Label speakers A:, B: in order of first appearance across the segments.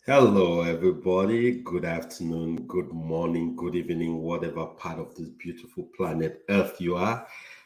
A: Hello, everybody. Good afternoon, good morning, good evening, whatever part of this beautiful planet Earth you are.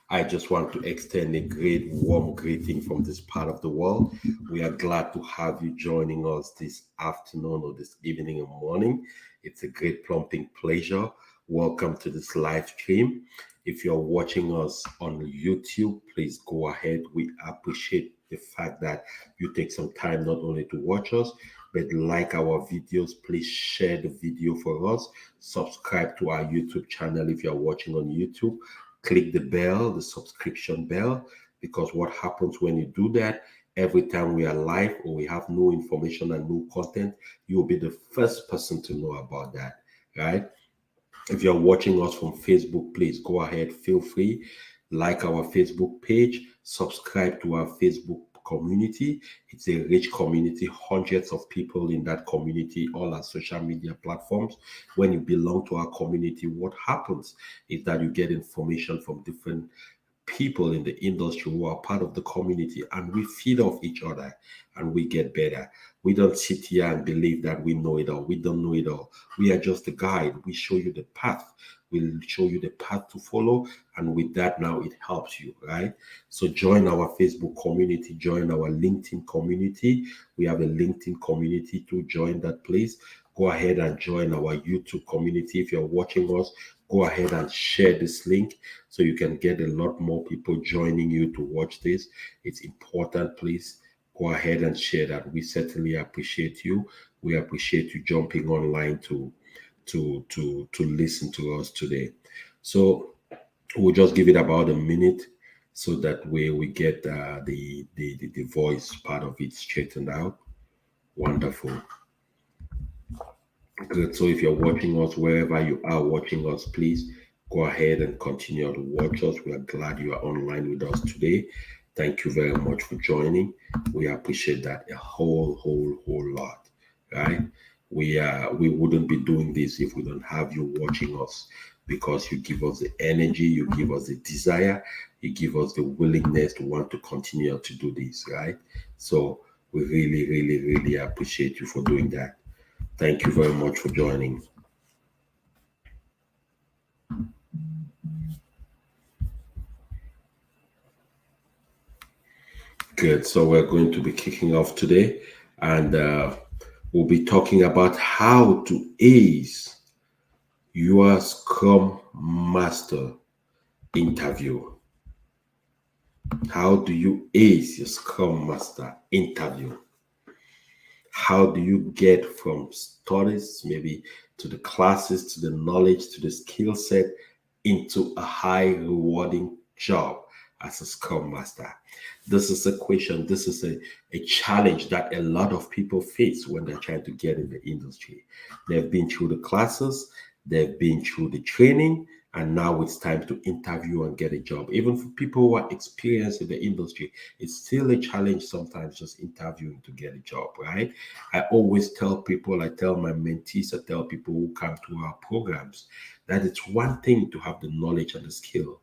A: I just want to extend a great warm greeting from this part of the world. We are glad to have you joining us this afternoon or this evening and morning. It's a great plumping pleasure. Welcome to this live stream. If you're watching us on YouTube, please go ahead. We appreciate the fact that you take some time not only to watch us, but like our videos. Please share the video for us. Subscribe to our YouTube channel if you're watching on YouTube. Click the bell, the subscription bell, because what happens when you do that, every time we are live or we have new information and new content, you'll be the first person to know about that, right? If you're watching us from Facebook, please go ahead, feel free, like our Facebook page, subscribe to our Facebook community. It's a rich community, hundreds of people in that community, all our social media platforms. When you belong to our community, what happens is that you get information from different people in the industry who are part of the community, and we feed off each other and we get better. We don't sit here and believe that we know it all. We don't know it all. We are just a guide. We show you the path. We'll show you the path to follow. And with that, now it helps you, right? So join our Facebook community, join our LinkedIn community. We have a LinkedIn community to join that place. Go ahead and join our YouTube community. If you're watching us, go ahead and share this link so you can get a lot more people joining you to watch this. It's important. Please go ahead and share that. We certainly appreciate you. We appreciate you jumping online to listen to us today. So we'll just give it about a minute so that way we get the voice part of it straightened out. Wonderful. Good. So if you're watching us wherever you are watching us, please go ahead and continue to watch us. We are glad you are online with us today. Thank you very much for joining. We appreciate that a whole lot. Right? We wouldn't be doing this if we don't have you watching us because you give us the energy, you give us the desire, you give us the willingness to want to continue to do this, right? So we really appreciate you for doing that. Thank you very much for joining. Good. So we're going to be kicking off today, and we'll be talking about how to ace your Scrum Master interview. How do you ace your Scrum Master interview? How do you get from studies, maybe to the classes, to the knowledge, to the skill set into a high rewarding job as a Scrum Master? This is a question, this is a challenge that a lot of people face when they're trying to get in the industry. They've been through the classes, they've been through the training, and now it's time to interview and get a job. Even for people who are experienced in the industry, it's still a challenge sometimes just interviewing to get a job, right? I always tell people, I tell my mentees, I tell people who come to our programs that it's one thing to have the knowledge and the skill,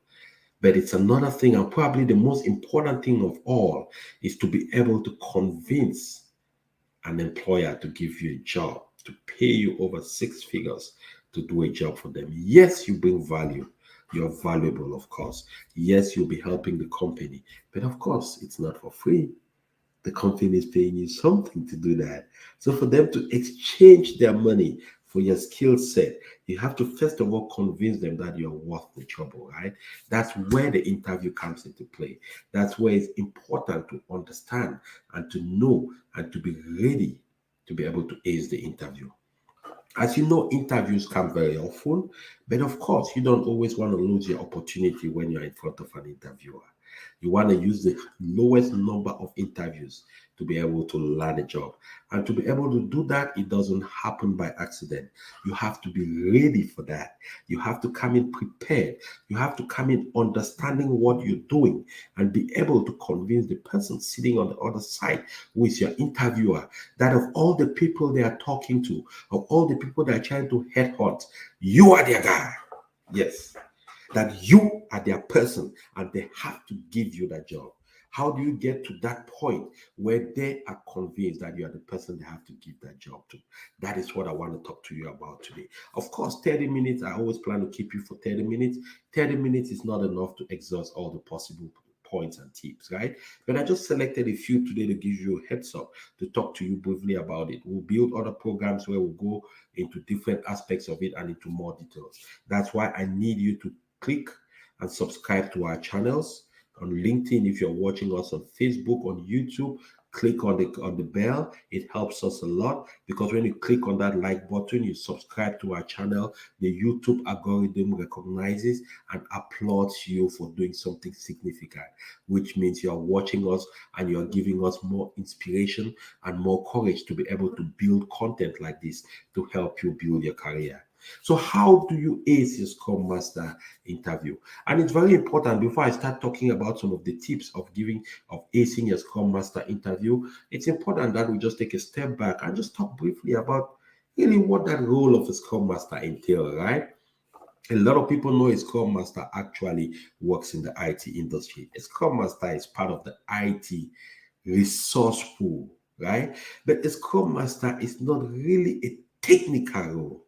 A: but it's another thing, and probably the most important thing of all, is to be able to convince an employer to give you a job, to pay you over six figures to do a job for them. Yes, you bring value. You're valuable, of course. Yes, you'll be helping the company, but of course, it's not for free. The company is paying you something to do that. So for them to exchange their money for your skill set, you have to first of all convince them that you're worth the trouble, right? That's where the interview comes into play. That's where it's important to understand and to know and to be ready to be able to ace the interview. As you know, interviews come very often, but of course, you don't always want to lose your opportunity when you're in front of an interviewer. You want to use the lowest number of interviews to be able to land a job. And to be able to do that, it doesn't happen by accident. You have to be ready for that. You have to come in prepared. You have to come in understanding what you're doing and be able to convince the person sitting on the other side, who is your interviewer, that of all the people they are talking to, of all the people they are trying to headhunt, you are their guy. Yes, that you are their person and they have to give you that job. How do you get to that point where they are convinced that you are the person they have to give that job to? That is what I want to talk to you about today. Of course, 30 minutes, I always plan to keep you for 30 minutes. 30 minutes is not enough to exhaust all the possible points and tips, right? But I just selected a few today to give you a heads up to talk to you briefly about it. We'll build other programs where we'll go into different aspects of it and into more details. That's why I need you to click and subscribe to our channels on LinkedIn. If you're watching us on Facebook, on YouTube, click on the bell. It helps us a lot because when you click on that like button, you subscribe to our channel, the YouTube algorithm recognizes and applauds you for doing something significant, which means you're watching us and you're giving us more inspiration and more courage to be able to build content like this to help you build your career. So, how do you ace your Scrum Master interview? And it's very important before I start talking about some of the tips of acing your Scrum Master interview. It's important that we just take a step back and just talk briefly about really what that role of a Scrum Master entails, right? A lot of people know a Scrum Master actually works in the IT industry. A Scrum Master is part of the IT resource pool, right? But a Scrum Master is not really a technical role.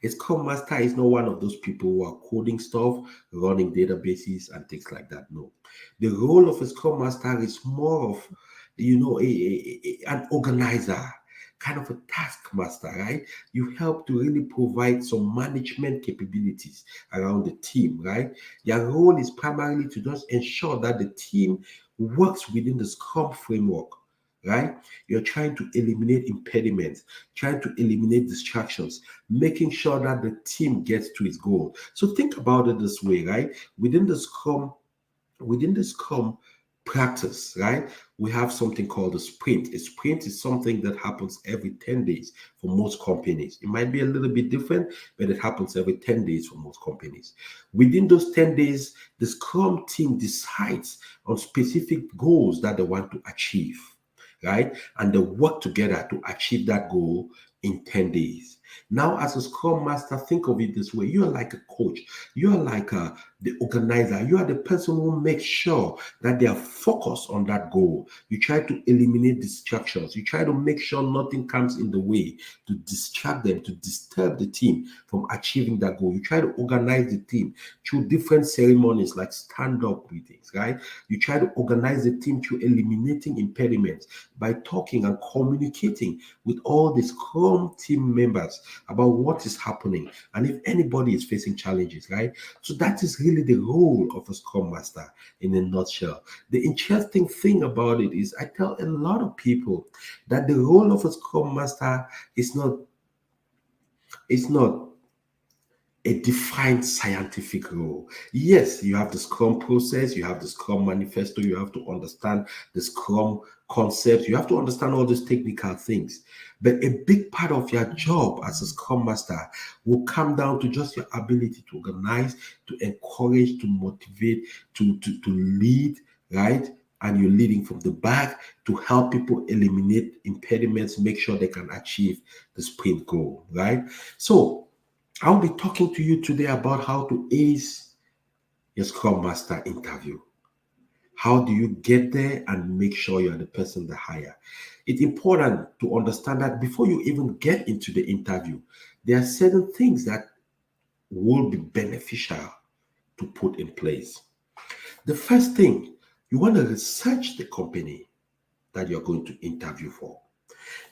A: A Scrum Master is not one of those people who are coding stuff, running databases, and things like that. No. The role of a Scrum Master is more of, an organizer, kind of a taskmaster, right? You help to really provide some management capabilities around the team, right? Your role is primarily to just ensure that the team works within the Scrum framework, right? You're trying to eliminate impediments, trying to eliminate distractions, making sure that the team gets to its goal. So think about it this way, right? Within the Scrum practice, right? We have something called a sprint. A sprint is something that happens every 10 days for most companies. It might be a little bit different, but it happens every 10 days for most companies. Within those 10 days, the Scrum team decides on specific goals that they want to achieve, right? And they work together to achieve that goal in 10 days. Now, as a Scrum Master, think of it this way. You are like a coach. You are like the organizer. You are the person who makes sure that they are focused on that goal. You try to eliminate distractions. You try to make sure nothing comes in the way to distract them, to disturb the team from achieving that goal. You try to organize the team through different ceremonies like stand-up meetings, right? You try to organize the team through eliminating impediments by talking and communicating with all the Scrum team members about what is happening and if anybody is facing challenges, right? So that is really the role of a Scrum Master in a nutshell. The interesting thing about it is I tell a lot of people that the role of a Scrum Master is not a defined scientific role. Yes, you have the Scrum process, you have the Scrum manifesto, you have to understand the Scrum concepts, you have to understand all those technical things. But a big part of your job as a Scrum Master will come down to just your ability to organize, to encourage, to motivate, to lead, right? And you're leading from the back to help people eliminate impediments, make sure they can achieve the sprint goal, right? So, I'll be talking to you today about how to ace your Scrum Master interview. How do you get there and make sure you're the person they hire? It's important to understand that before you even get into the interview, there are certain things that will be beneficial to put in place. The first thing, you want to research the company that you're going to interview for.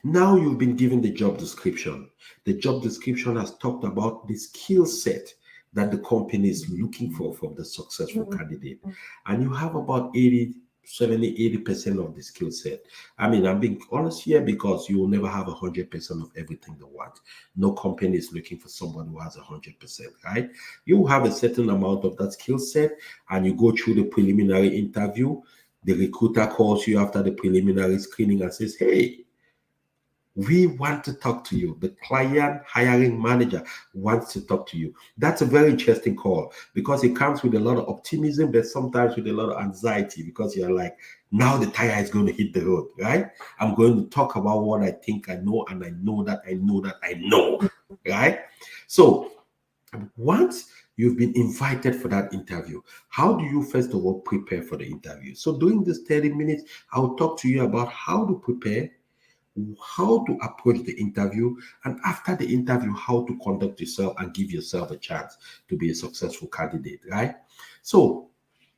A: Now you've been given the job description. The job description has talked about the skill set that the company is looking for from the successful candidate. And you have about 80% of the skill set. I mean, I'm being honest here because you will never have 100% of everything they want. No company is looking for someone who has 100%, right? You have a certain amount of that skill set and you go through the preliminary interview. The recruiter calls you after the preliminary screening and says, hey, we want to talk to you. The client hiring manager wants to talk to you. That's a very interesting call because it comes with a lot of optimism, but sometimes with a lot of anxiety because you're like, now the tire is going to hit the road, right? I'm going to talk about what I think I know, and I know that I know that I know, right? So once You've been invited for that interview. How do you first of all prepare for the interview? So during this 30 minutes, I'll talk to you about how to prepare, how to approach the interview, and after the interview, how to conduct yourself and give yourself a chance to be a successful candidate, right? So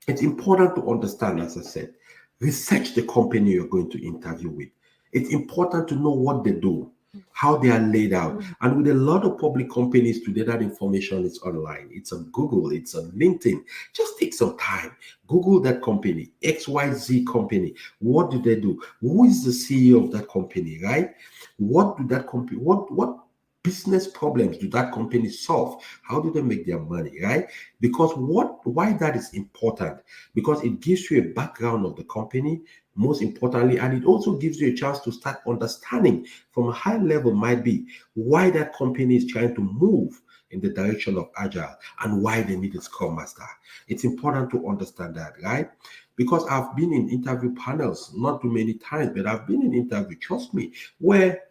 A: it's important to understand, as I said, research the company you're going to interview with. It's important to know what they do, how they are laid out. And with a lot of public companies today, that information is online. It's on Google, it's on LinkedIn. Just take some time. Google that company, XYZ company. What do they do? Who is the CEO of that company, right? What do that company, what business problems do that company solve? How do they make their money, right? Because why that is important, because it gives you a background of the company, most importantly, and it also gives you a chance to start understanding from a high level, might be why that company is trying to move in the direction of agile and why they need a scrum master. It's important to understand that, right? Because I've been in interview panels, not too many times, but I've been in interview, trust me, where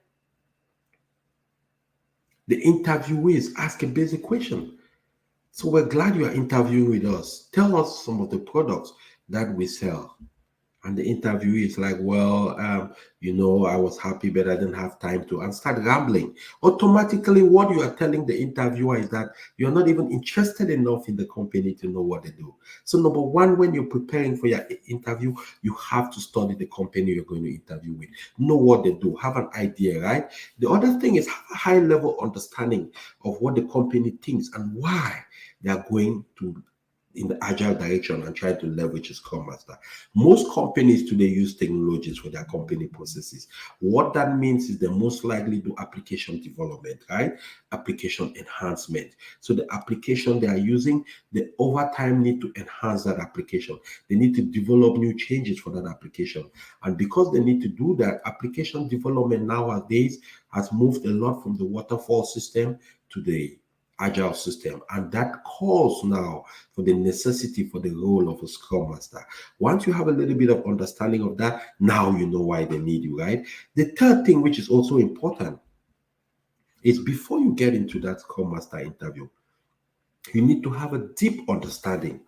A: the interviewees ask a basic question. So we're glad you are interviewing with us. Tell us some of the products that we sell. And the interviewee is like, well, I was happy, but I didn't have time to, and start rambling. Automatically, what you are telling the interviewer is that you're not even interested enough in the company to know what they do. So, number one, when you're preparing for your interview, you have to study the company you're going to interview with, know what they do, have an idea, right? The other thing is have a high level understanding of what the company thinks and why they are going to in the agile direction and try to leverage a Scrum Master. Most companies today use technologies for their company processes. What that means is they most likely do application development, right? Application enhancement. So the application they are using, they over time need to enhance that application. They need to develop new changes for that application. And because they need to do that, application development nowadays has moved a lot from the waterfall system to the agile system, and that calls now for the necessity for the role of a scrum master. Once you have a little bit of understanding of that, now you know why they need you, right? The third thing, which is also important, is before you get into that scrum master interview, you need to have a deep understanding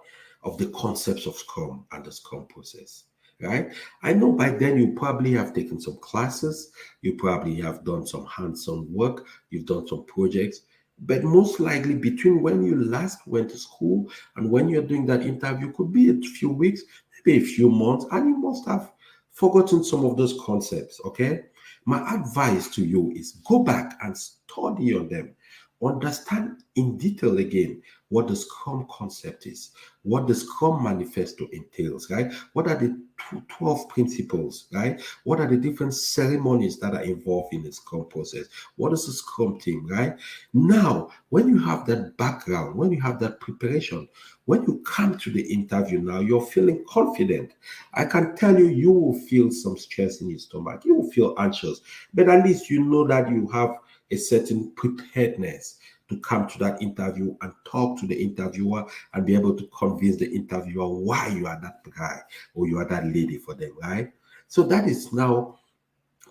A: of the concepts of scrum and the scrum process, right? I know by then you probably have taken some classes, you probably have done some hands-on work, you've done some projects, but most likely between when you last went to school and when you're doing that interview could be a few weeks, maybe a few months, and you must have forgotten some of those concepts, okay? My advice to you is go back and study on them. Understand in detail again what the Scrum concept is, what the Scrum manifesto entails, right? What are the 12 principles, right? What are the different ceremonies that are involved in the Scrum process? What is the Scrum team, right? Now, when you have that background, when you have that preparation, when you come to the interview now, you're feeling confident. I can tell you, you will feel some stress in your stomach. You will feel anxious, but at least you know that you have a certain preparedness to come to that interview and talk to the interviewer and be able to convince the interviewer why you are that guy or you are that lady for them, right? So that is now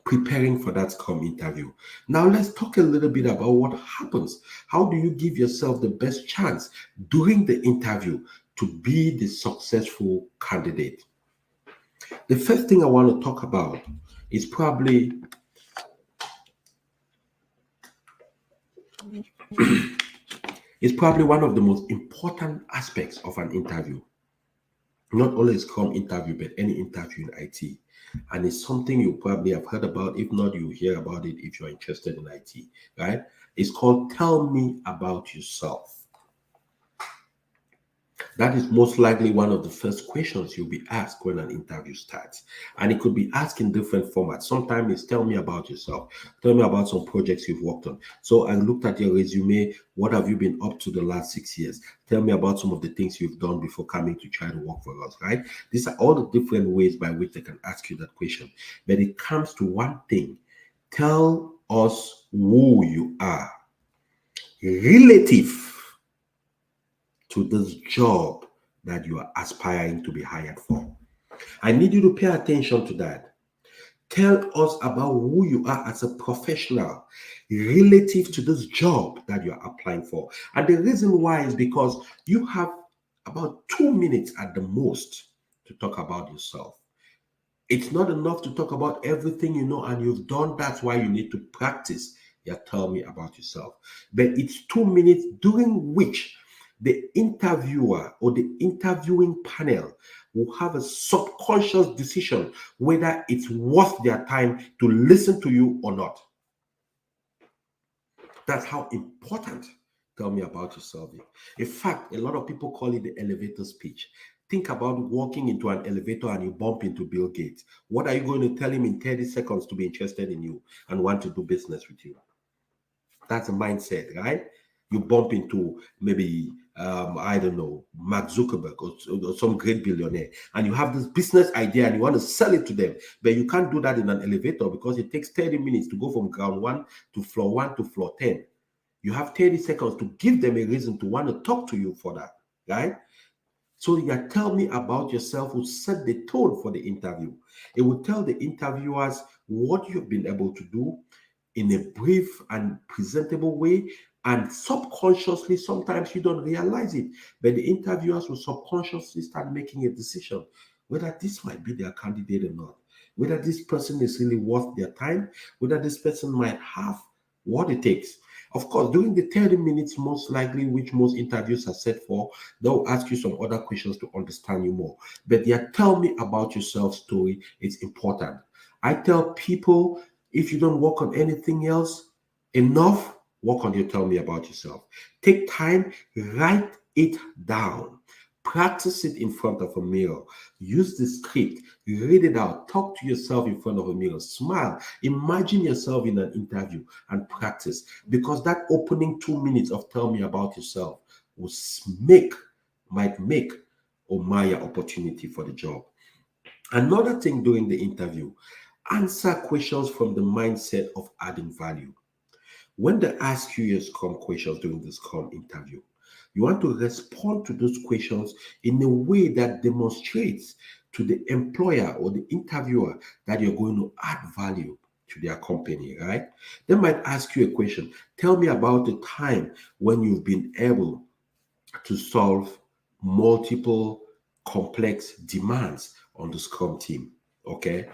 A: preparing for that Scrum interview. Now let's talk a little bit about what happens. How do you give yourself the best chance during the interview to be the successful candidate? The first thing I want to talk about is probably one of the most important aspects of an interview. Not only a Scrum interview, but any interview in IT. And it's something you probably have heard about. If not, you hear about it if you're interested in IT, right? It's called Tell Me About Yourself. That is most likely one of the first questions you'll be asked when an interview starts. And it could be asked in different formats. Sometimes it's tell me about yourself. Tell me about some projects you've worked on. So I looked at your resume. What have you been up to the last 6 years? Tell me about some of the things you've done before coming to try to work for us, right? These are all the different ways by which they can ask you that question. But it comes to one thing. Tell us who you are relative to this job that you are aspiring to be hired for. I need you to pay attention to that. Tell us about who you are as a professional relative to this job that you're applying for. And the reason why is because you have about 2 minutes at the most to talk about yourself. It's not enough to talk about everything you know and you've done. That's why you need to practice. Yeah, tell me about yourself. But it's 2 minutes during which the interviewer or the interviewing panel will have a subconscious decision whether it's worth their time to listen to you or not. That's how important tell me about yourself is. In fact, a lot of people call it the elevator speech. Think about walking into an elevator and you bump into Bill Gates. What are you going to tell him in 30 seconds to be interested in you and want to do business with you? That's a mindset, right? You bump into maybe, I don't know, Mark Zuckerberg or some great billionaire, and you have this business idea and you want to sell it to them, but you can't do that in an elevator because it takes 30 minutes to go from ground one to floor one to floor 10. You have 30 seconds to give them a reason to want to talk to you for that, right? So you tell me about yourself will set the tone for the interview. It will tell the interviewers what you've been able to do in a brief and presentable way. And subconsciously, sometimes you don't realize it, but the interviewers will subconsciously start making a decision whether this might be their candidate or not, whether this person is really worth their time, whether this person might have what it takes. Of course, during the 30 minutes, most likely, which most interviews are set for, they'll ask you some other questions to understand you more. But their tell me about yourself story is important. I tell people if you don't work on anything else enough, work on your tell me about yourself. Take time, write it down. Practice it in front of a mirror. Use the script. Read it out. Talk to yourself in front of a mirror. Smile. Imagine yourself in an interview and practice. Because that opening 2 minutes of tell me about yourself will might make or mar your opportunity for the job. Another thing during the interview, answer questions from the mindset of adding value. When they ask you your Scrum questions during the Scrum interview, you want to respond to those questions in a way that demonstrates to the employer or the interviewer that you're going to add value to their company, right? They might ask you a question. Tell me about the time when you've been able to solve multiple complex demands on the Scrum team. Okay.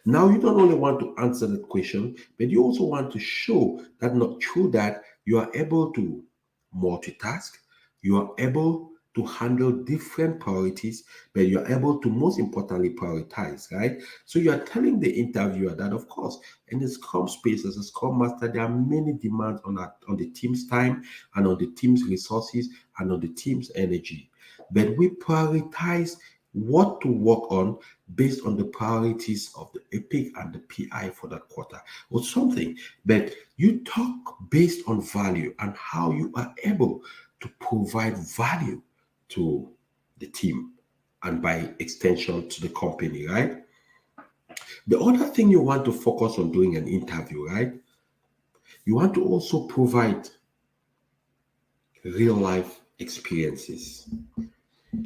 A: Now, you don't only want to answer that question, but you also want to show that not through that you are able to multitask, you are able to handle different priorities, but you are able to most importantly prioritize, right? So you are telling the interviewer that, of course, in the Scrum space as a Scrum Master, there are many demands on the team's time and on the team's resources and on the team's energy. But we prioritize what to work on based on the priorities of the EPIC and the PI for that quarter or something. But you talk based on value and how you are able to provide value to the team and by extension to the company, right? The other thing you want to focus on doing an interview, right? You want to also provide real life experiences.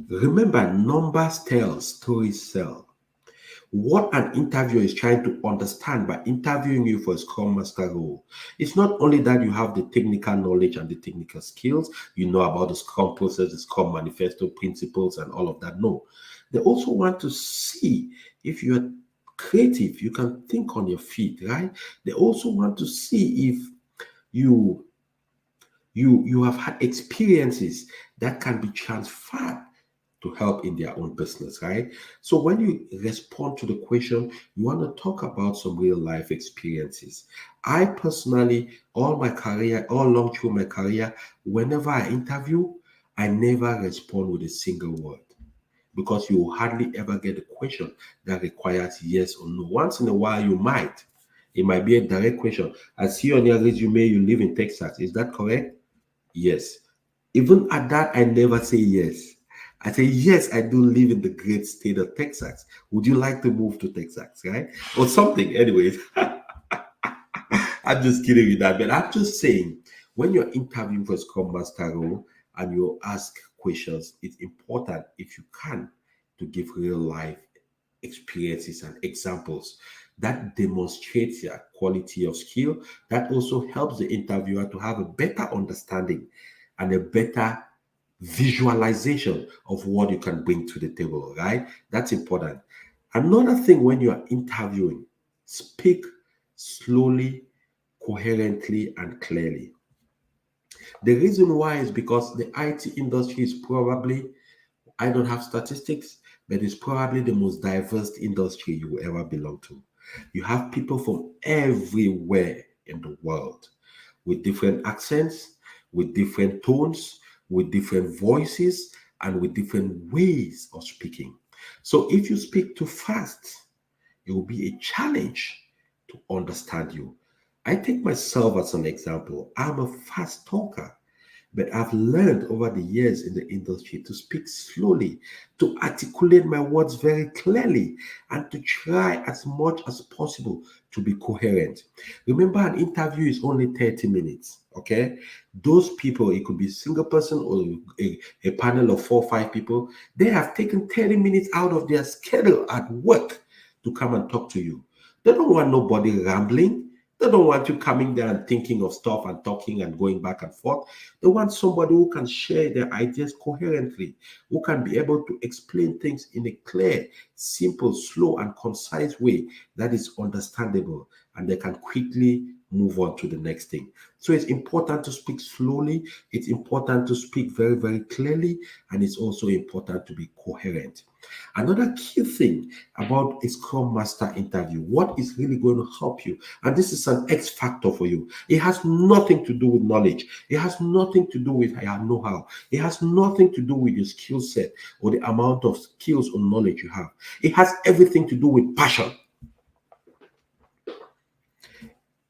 A: Remember, numbers tell, stories sell. What an interviewer is trying to understand by interviewing you for a Scrum Master role. It's not only that you have the technical knowledge and the technical skills, you know about the Scrum process, the Scrum manifesto principles, and all of that. No. They also want to see if you're creative, you can think on your feet, right? They also want to see if you you have had experiences that can be transferred to help in their own business, right? So when you respond to the question, you want to talk about some real life experiences. I personally, all my career, all along through my career, whenever I interview, I never respond with a single word because you will hardly ever get a question that requires yes or no. Once in a while, you might. It might be a direct question. I see on your resume you live in Texas. Is that correct? Yes. Even at that, I never say yes. I say, yes, I do live in the great state of Texas. Would you like to move to Texas, right? Or something. Anyways, I'm just kidding with that. But I'm just saying, when you're interviewing for a Scrum Master role and you ask questions, it's important, if you can, to give real life experiences and examples that demonstrates your quality of skill. That also helps the interviewer to have a better understanding and a better visualization of what you can bring to the table, right? That's important. Another thing, when you are interviewing, speak slowly, coherently, and clearly. The reason why is because the IT industry is probably, I don't have statistics, but it's probably the most diverse industry you will ever belong to. You have people from everywhere in the world with different accents, with different tones, with different voices, and with different ways of speaking. So if you speak too fast, it will be a challenge to understand you. I take myself as an example. I'm a fast talker. But I've learned over the years in the industry to speak slowly, to articulate my words very clearly, and to try as much as possible to be coherent. Remember, an interview is only 30 minutes. Okay, those people, it could be a single person or a panel of 4 or 5 people, they have taken 30 minutes out of their schedule at work to come and talk to you. They don't want nobody rambling. They don't want you coming there and thinking of stuff and talking and going back and forth. They want somebody who can share their ideas coherently, who can be able to explain things in a clear, simple, slow, and concise way that is understandable, and they can quickly move on to the next thing. So it's important to speak slowly, it's important to speak very, very clearly, and it's also important to be coherent. Another key thing about a Scrum Master interview, what is really going to help you, and this is an X factor for you. It has nothing to do with knowledge. It has nothing to do with your know-how. It has nothing to do with your skill set or the amount of skills or knowledge you have. It has everything to do with passion.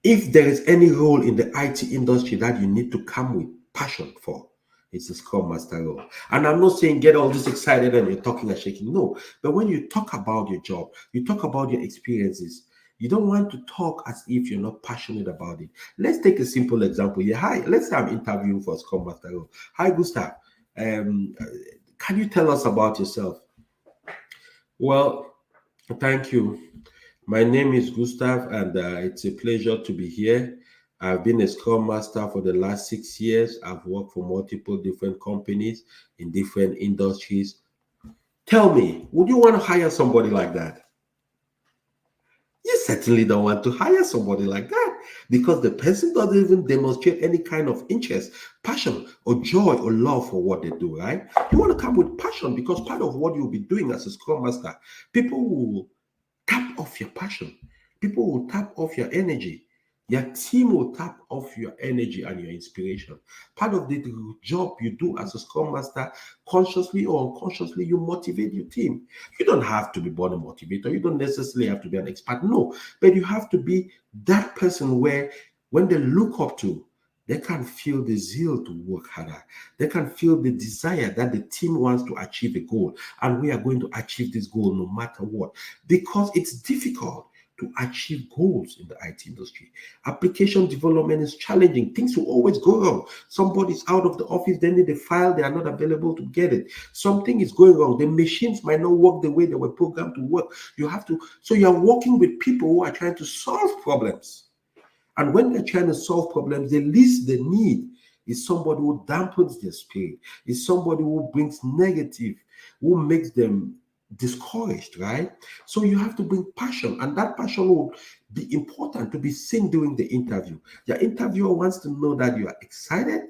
A: If there is any role in the IT industry that you need to come with passion for, it's the Scrum Master role. And I'm not saying get all this excited and you're talking and shaking. No. But when you talk about your job, you talk about your experiences, you don't want to talk as if you're not passionate about it. Let's take a simple example here. Hi, let's say I'm interviewing for a Scrum Master role. Hi, Gustav. Um, can you tell us about yourself? Well, thank you. My name is Gustav, and it's a pleasure to be here. I've been a Scrum Master for the last 6 years. I've worked for multiple different companies in different industries. Tell me, would you want to hire somebody like that? You certainly don't want to hire somebody like that because the person doesn't even demonstrate any kind of interest, passion, or joy or love for what they do, right? You want to come with passion because part of what you'll be doing as a Scrum Master, people will tap off your passion. People will tap off your energy. Your team will tap off your energy and your inspiration. Part of the job you do as a Scrum Master, consciously or unconsciously, you motivate your team. You don't have to be born a motivator. You don't necessarily have to be an expert. No, but you have to be that person where when they look up to, they can feel the zeal to work harder. They can feel the desire that the team wants to achieve a goal. And we are going to achieve this goal no matter what. Because it's difficult to achieve goals in the IT industry. Application development is challenging. Things will always go wrong. Somebody's out of the office, they need a file, they are not available to get it. Something is going wrong. The machines might not work the way they were programmed to work. So you're working with people who are trying to solve problems. And when they're trying to solve problems, the least they need is somebody who dampens their spirit, is somebody who brings negative, who makes them discouraged, right? So you have to bring passion, and that passion will be important to be seen during the interview. Your interviewer wants to know that you are excited,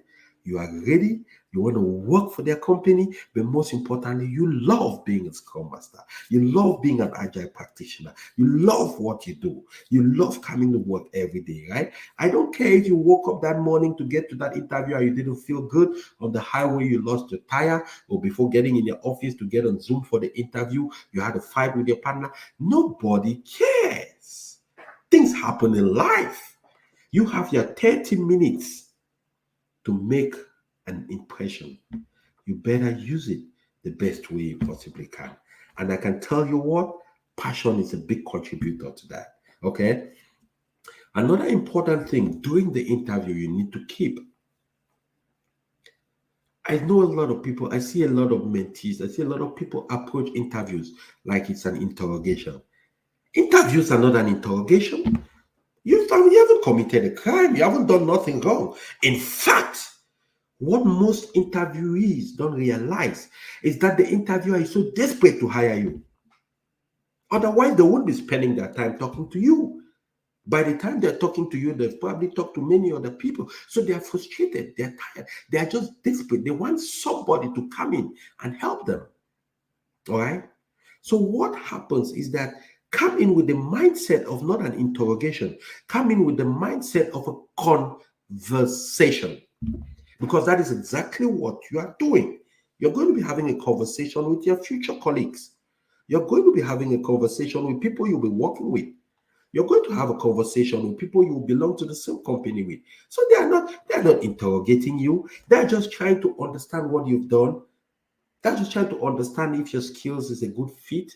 A: you are ready, you want to work for their company, but most importantly, you love being a Scrum Master. You love being an Agile practitioner. You love what you do. You love coming to work every day, right? I don't care if you woke up that morning to get to that interview and you didn't feel good on the highway, you lost your tire, or before getting in your office to get on Zoom for the interview, you had a fight with your partner. Nobody cares. Things happen in life. You have your 30 minutes to make an impression. You better use it the best way you possibly can. And I can tell you what, passion is a big contributor to that. Okay. Another important thing during the interview you need to keep I know a lot of people, I see a lot of mentees, I see a lot of people approach interviews like it's an interrogation. Interviews are not an interrogation. You haven't committed a crime, you haven't done nothing wrong. In fact, what most interviewees don't realize is that the interviewer is so desperate to hire you. Otherwise, they won't be spending their time talking to you. By the time they're talking to you, they've probably talked to many other people. So they are frustrated, they're tired, they are just desperate. They want somebody to come in and help them. All right. So what happens is that come in with the mindset of not an interrogation, come in with the mindset of a conversation, because that is exactly what you are doing. You're going to be having a conversation with your future colleagues. You're going to be having a conversation with people you'll be working with. You're going to have a conversation with people you belong to the same company with. So they are not interrogating you. They're just trying to understand what you've done. They're just trying to understand if your skills is a good fit.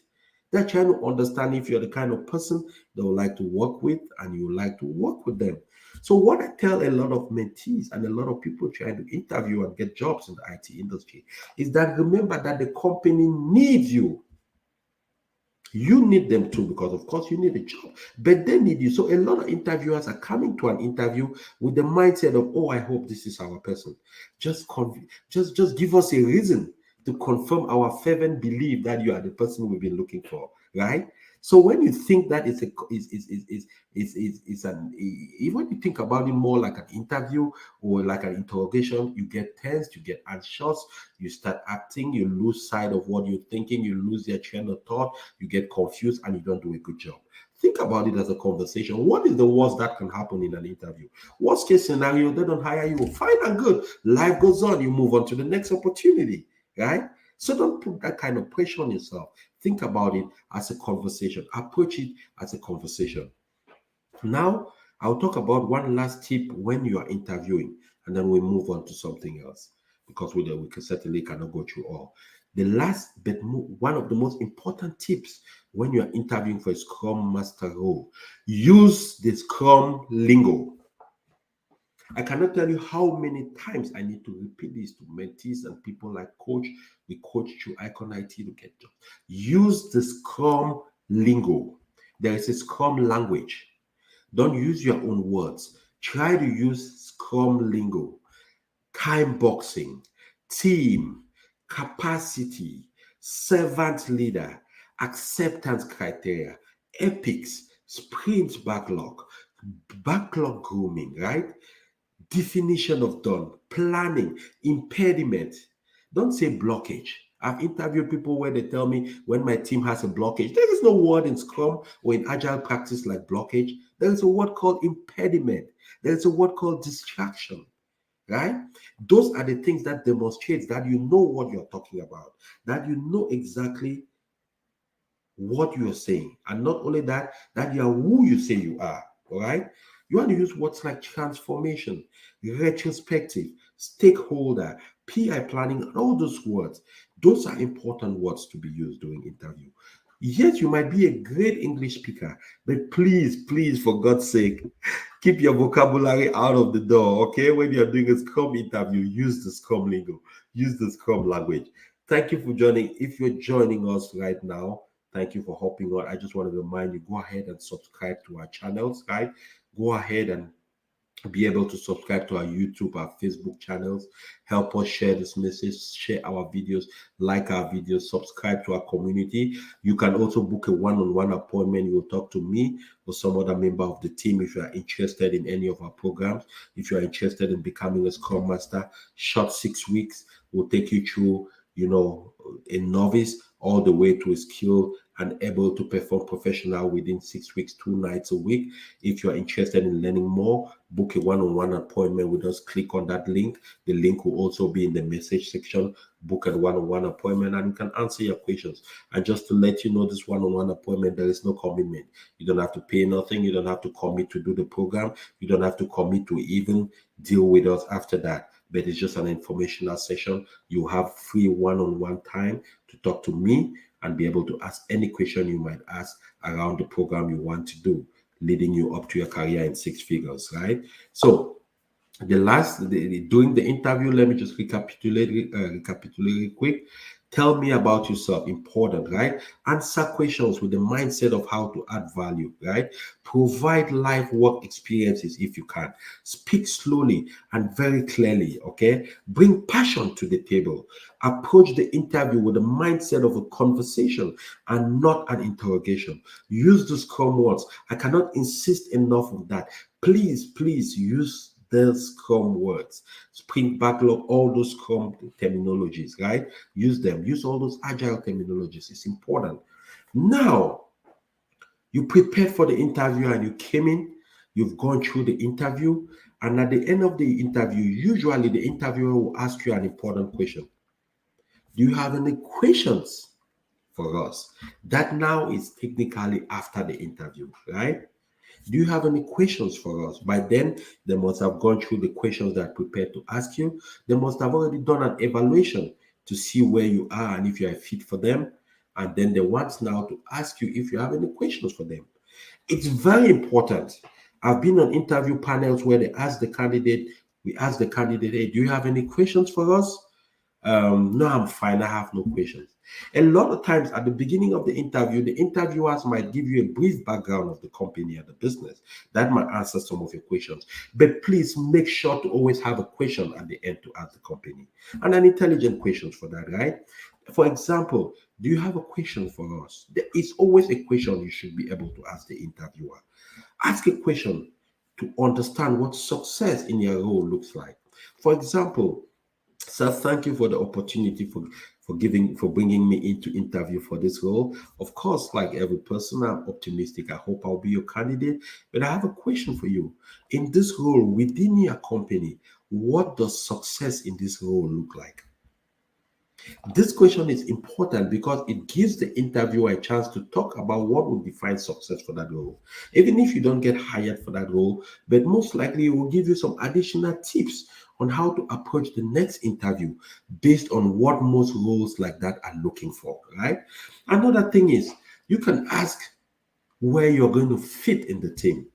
A: They're trying to understand if you're the kind of person they would like to work with and you like to work with them. So what I tell a lot of mentees and a lot of people trying to interview and get jobs in the IT industry is that remember that the company needs you. You need them too, because of course you need a job, but they need you. So a lot of interviewers are coming to an interview with the mindset of, oh, I hope this is our person. Just give us a reason to confirm our fervent belief that you are the person we've been looking for, right? So when you think that it's a is an even when you think about it more like an interview or like an interrogation, you get tense, you get anxious, you start acting, you lose sight of what you're thinking, you lose your train of thought, you get confused, and you don't do a good job. Think about it as a conversation. What is the worst that can happen in an interview? Worst case scenario, they don't hire you. Fine and good. Life goes on. You move on to the next opportunity, right? So don't put that kind of pressure on yourself. Think about it as a conversation. Approach it as a conversation. Now, I'll talk about one last tip when you are interviewing, and then we move on to something else because we can certainly cannot go through all. The last, but one of the most important tips when you are interviewing for a Scrum Master role, use the Scrum lingo. I cannot tell you how many times I need to repeat this to mentees and people like coach. We coach through Icon IT to get jobs. Use the Scrum lingo. There is a Scrum language. Don't use your own words. Try to use Scrum lingo, time boxing, team, capacity, servant leader, acceptance criteria, epics, sprint backlog grooming, right? Definition of done, planning, impediment. Don't say blockage. I've interviewed people where they tell me when my team has a blockage, there is no word in Scrum or in Agile practice like blockage. There is a word called impediment. There is a word called distraction, right? Those are the things that demonstrates that you know what you're talking about, that you know exactly what you're saying. And not only that, that you are who you say you are. All right. You want to use words like transformation, retrospective, stakeholder, PI planning, and all those words. Those are important words to be used during interview. Yes, you might be a great English speaker, but please, for God's sake, keep your vocabulary out of the door. Okay, when you're doing a Scrum interview, use the Scrum lingo, use the Scrum language. Thank you for joining. If you're joining us right now, thank you for hopping on. I just want to remind you, go ahead and subscribe to our channels, right? Go ahead and be able to subscribe to our YouTube, our Facebook channels. Help us share this message, share our videos, like our videos, subscribe to our community. You can also book a one-on-one appointment. You will talk to me or some other member of the team if you are interested in any of our programs. If you are interested in becoming a Scrum Master, short 6 weeks will take you through, a novice all the way to a skilled and able to perform professional within 6 weeks, 2 nights a week. If you're interested in learning more, book a one-on-one appointment with us. Click on that link. The link will also be in the message section. Book a one-on-one appointment and you can answer your questions. And just to let you know, this one-on-one appointment, there is no commitment. You don't have to pay nothing. You don't have to commit to do the program. You don't have to commit to even deal with us after that. But it's just an informational session. You have free one-on-one time to talk to me and be able to ask any question you might ask around the program you want to do, leading you up to your career in 6 figures, right? So During the interview, let me just recapitulate quick. Tell me about yourself. Important, right? Answer questions with the mindset of how to add value, right? Provide live work experiences if you can. Speak slowly and very clearly, okay? Bring passion to the table. Approach the interview with the mindset of a conversation and not an interrogation. Use the Scrum words. I cannot insist enough on that. Please use the Scrum words. Sprint backlog, all those Scrum terminologies, right? Use them. Use all those agile terminologies. It's important. Now, you prepared for the interview and you came in, you've gone through the interview, and at the end of the interview, usually the interviewer will ask you an important question. Do you have any questions for us? That now is technically after the interview, right? Do you have any questions for us? By then, they must have gone through the questions that are prepared to ask you. They must have already done an evaluation to see where you are and if you are fit for them. And then they want now to ask you if you have any questions for them. It's very important. I've been on interview panels where we ask the candidate, hey, do you have any questions for us? No, I'm fine. I have no questions. A lot of times at the beginning of the interview, the interviewers might give you a brief background of the company and the business. That might answer some of your questions. But please make sure to always have a question at the end to ask the company, and an intelligent question for that, right? For example, do you have a question for us? There is always a question you should be able to ask the interviewer. Ask a question to understand what success in your role looks like. For example, sir, thank you for the opportunity for bringing me into interview for this role. Of course, like every person, I'm optimistic. I hope I'll be your candidate. But I have a question for you. In this role within your company, what does success in this role look like? This question is important because it gives the interviewer a chance to talk about what will define success for that role. Even if you don't get hired for that role, but most likely it will give you some additional tips on how to approach the next interview based on what most roles like that are looking for, right? Another thing is you can ask where you're going to fit in the team.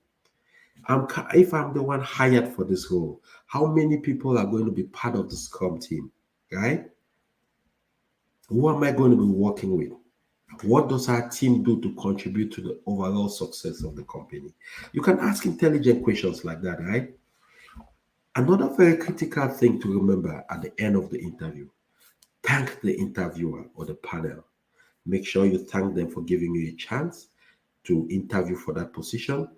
A: If I'm the one hired for this role, how many people are going to be part of the Scrum team, right? Who am I going to be working with? What does our team do to contribute to the overall success of the company? You can ask intelligent questions like that, right? Another very critical thing to remember at the end of the interview, thank the interviewer or the panel. Make sure you thank them for giving you a chance to interview for that position.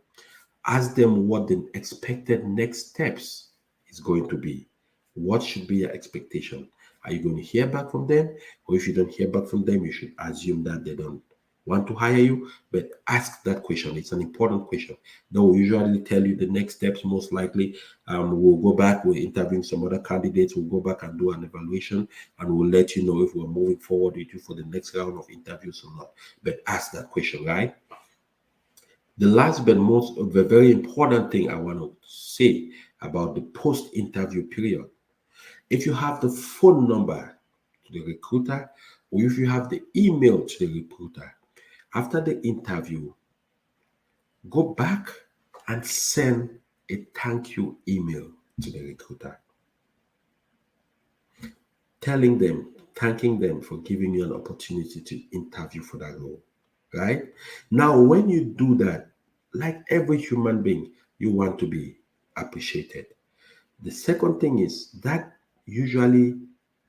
A: Ask them what the expected next steps is going to be. What should be your expectation? Are you going to hear back from them? Or if you don't hear back from them, you should assume that they don't want to hire you. But ask that question. It's an important question. They will usually tell you the next steps, most likely. We'll go back, we're interviewing some other candidates, we'll go back and do an evaluation, and we'll let you know if we're moving forward with you for the next round of interviews or not. But ask that question, right? The last but most of the very important thing I want to say about the post-interview period. If you have the phone number to the recruiter, or if you have the email to the recruiter, after the interview, go back and send a thank you email to the recruiter, telling them, thanking them for giving you an opportunity to interview for that role. Right? Now, when you do that, like every human being, you want to be appreciated. The second thing is that usually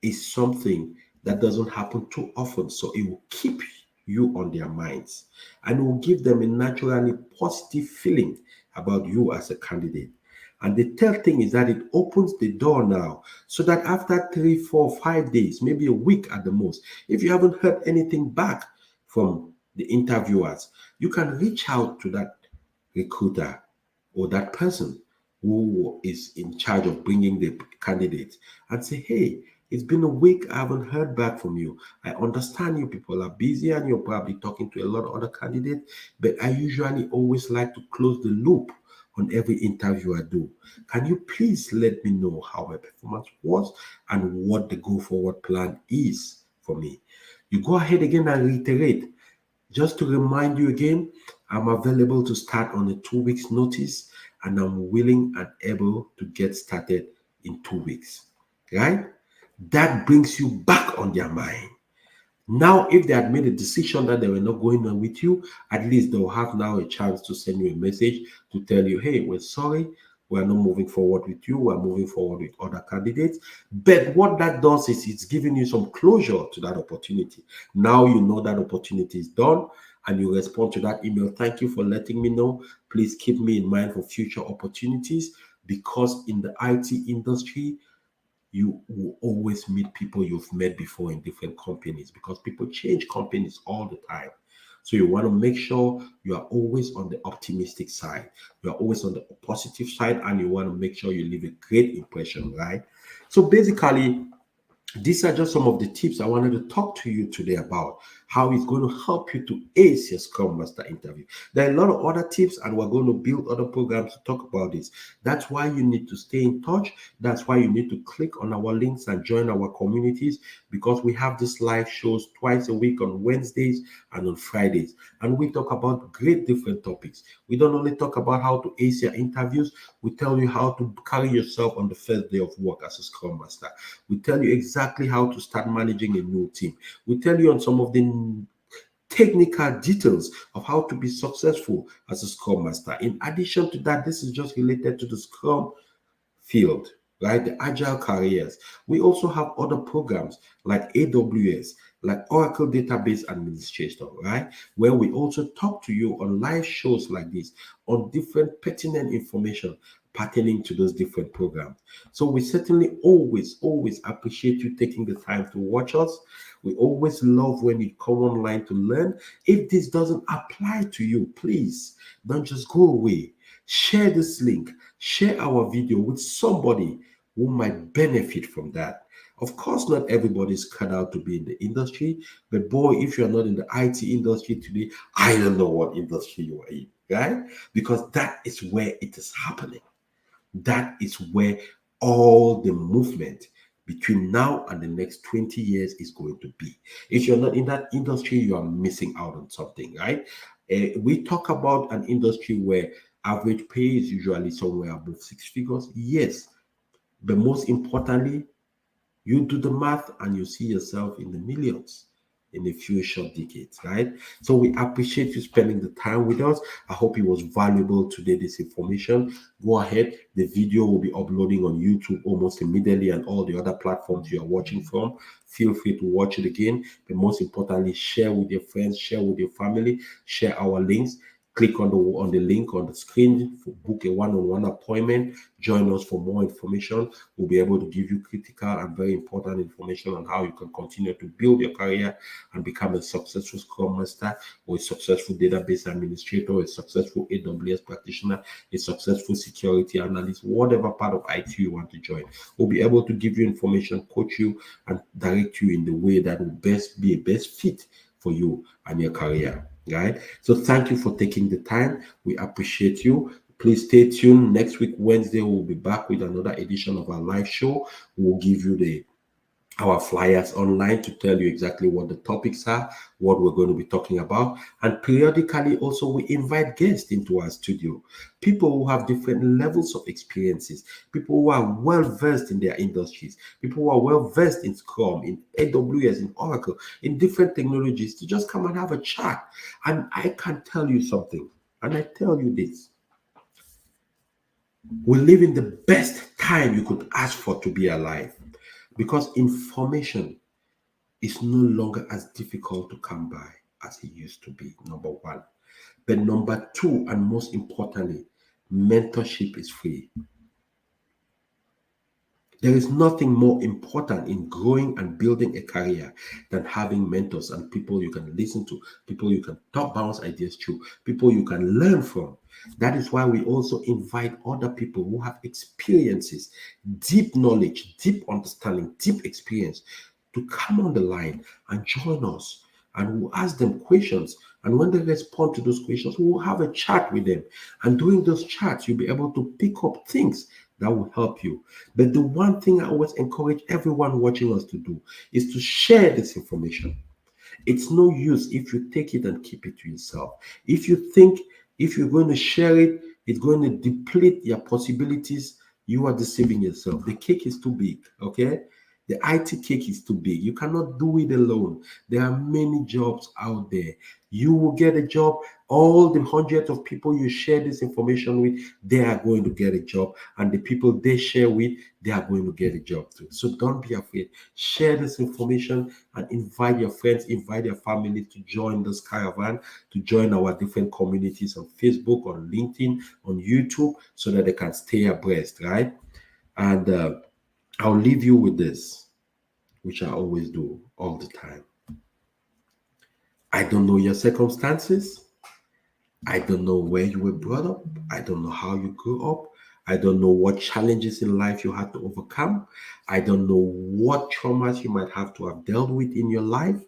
A: is something that doesn't happen too often. So it will keep you on their minds and it will give them a naturally positive feeling about you as a candidate. And the third thing is that it opens the door now so that after 3, 4, 5 days, maybe a week at the most, if you haven't heard anything back from the interviewers, you can reach out to that recruiter or that person who is in charge of bringing the candidates and say, hey, it's been a week. I haven't heard back from you. I understand you people are busy and you're probably talking to a lot of other candidates, but I usually always like to close the loop on every interview I do. Can you please let me know how my performance was and what the go forward plan is for me? You go ahead again and reiterate. Just to remind you again, I'm available to start on a 2 weeks notice and I'm willing and able to get started in 2 weeks. Right? That brings you back on their mind. Now, if they had made a decision that they were not going on with you, at least they'll have now a chance to send you a message to tell you, hey, we're sorry, we're not moving forward with you, we're moving forward with other candidates. But what that does is it's giving you some closure to that opportunity. Now you know that opportunity is done and you respond to that email. Thank you for letting me know. Please keep me in mind for future opportunities, because in the IT industry, you will always meet people you've met before in different companies, because people change companies all the time. So you want to make sure you are always on the optimistic side. You are always on the positive side, and you want to make sure you leave a great impression, right? So basically, these are just some of the tips I wanted to talk to you today about how it's going to help you to ace your Scrum Master interview. There are a lot of other tips, and we're going to build other programs to talk about this. That's why you need to stay in touch. That's why you need to click on our links and join our communities, because we have these live shows twice a week on Wednesdays and on Fridays. And we talk about great different topics. We don't only talk about how to ace your interviews, we tell you how to carry yourself on the first day of work as a Scrum Master. We tell you exactly how to start managing a new team. We tell you on some of the technical details of how to be successful as a Scrum Master. In addition to that, this is just related to the Scrum field, right? The agile careers. We also have other programs like AWS, like Oracle Database Administrator, right? Where we also talk to you on live shows like this on different pertinent information pertaining to those different programs. So we certainly always appreciate you taking the time to watch us. We always love when you come online to learn. If this doesn't apply to you, please don't just go away. Share this link, share our video with somebody who might benefit from that. Of course, not everybody's cut out to be in the industry, but boy, if you're not in the IT industry today, I don't know what industry you are in, right? Because that is where it is happening. That is where all the movement between now and the next 20 years is going to be. If you're not in that industry, you are missing out on something, right? We talk about an industry where average pay is usually somewhere above six figures. Yes, but most importantly, you do the math and you see yourself in the millions in a few short decades, right? So we appreciate you spending the time with us. I hope it was valuable today, this information. Go ahead. The video will be uploading on YouTube almost immediately and all the other platforms you are watching from. Feel free to watch it again. But most importantly, share with your friends, share with your family, share our links. Click on the link on the screen, book a one-on-one appointment. Join us for more information. We'll be able to give you critical and very important information on how you can continue to build your career and become a successful Scrum Master, or a successful database administrator, a successful AWS practitioner, a successful security analyst, whatever part of IT you want to join. We'll be able to give you information, coach you, and direct you in the way that will best be a best fit for you and your career. Right? So thank you for taking the time. We appreciate you. Please stay tuned. Next week, Wednesday, we'll be back with another edition of our live show. We'll give you our flyers online to tell you exactly what the topics are, what we're going to be talking about. And periodically also we invite guests into our studio, people who have different levels of experiences, people who are well versed in their industries, people who are well versed in Scrum, in AWS, in Oracle, in different technologies, to just come and have a chat. And I can tell you something, and I tell you this: we live in the best time you could ask for to be alive, because information is no longer as difficult to come by as it used to be, number one. But number two, and most importantly, mentorship is free. There is nothing more important in growing and building a career than having mentors and people you can listen to, people you can talk bounce ideas to, people you can learn from. That is why we also invite other people who have experiences, deep knowledge, deep understanding, deep experience to come on the line and join us. And we'll ask them questions. And when they respond to those questions, we'll have a chat with them. And during those chats, you'll be able to pick up things that will help you. But the one thing I always encourage everyone watching us to do is to share this information. It's no use if you take it and keep it to yourself. If you think if you're going to share it, It's going to deplete your possibilities. You are deceiving yourself. The cake is too big, okay? The IT cake is too big. You cannot do it alone. There are many jobs out there. You will get a job. All the hundreds of people you share this information with, they are going to get a job. And the people they share with, they are going to get a job too. So don't be afraid. Share this information and invite your friends, invite your family to join this caravan, to join our different communities on Facebook, on LinkedIn, on YouTube, so that they can stay abreast, right? And I'll leave you with this, which I always do all the time. I don't know your circumstances. I don't know where you were brought up. I don't know how you grew up. I don't know what challenges in life you had to overcome. I don't know what traumas you might have to have dealt with in your life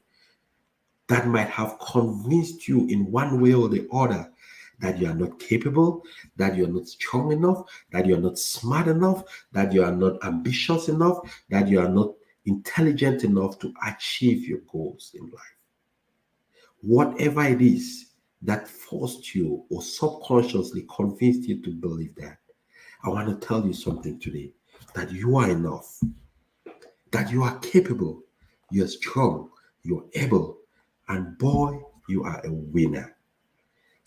A: that might have convinced you in one way or the other that you are not capable, that you're not strong enough, that you're not smart enough, that you are not ambitious enough, that you are not intelligent enough to achieve your goals in life. Whatever it is that forced you or subconsciously convinced you to believe that, I want to tell you something today, that you are enough, that you are capable, you're strong, you're able, and boy, you are a winner.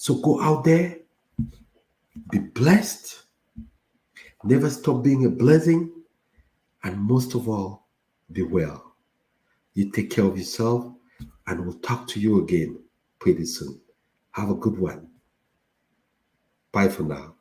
A: So go out there, be blessed, never stop being a blessing, and most of all, be well. You take care of yourself, and we'll talk to you again pretty soon. Have a good one. Bye for now.